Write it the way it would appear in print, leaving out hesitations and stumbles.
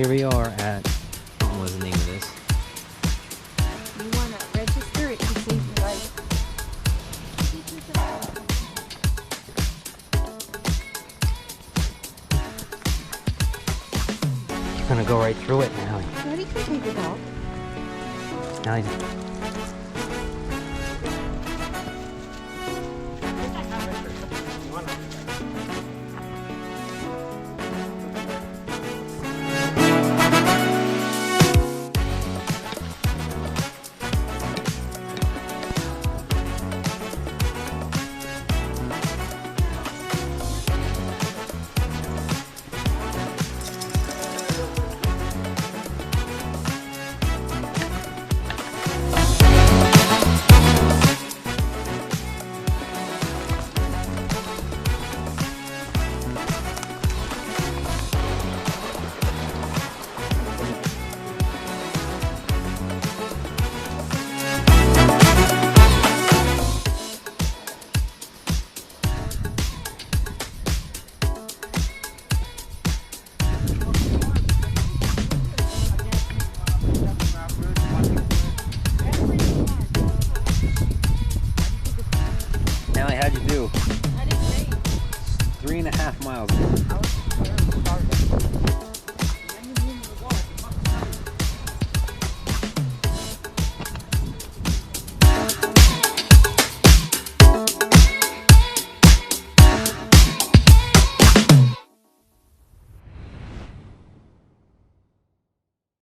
Here we are at, what was the name of this? You want to register it to save your life. You're gonna go right through it now. Daddy can take it out. Now how'd you do? I did great. 3.5 miles.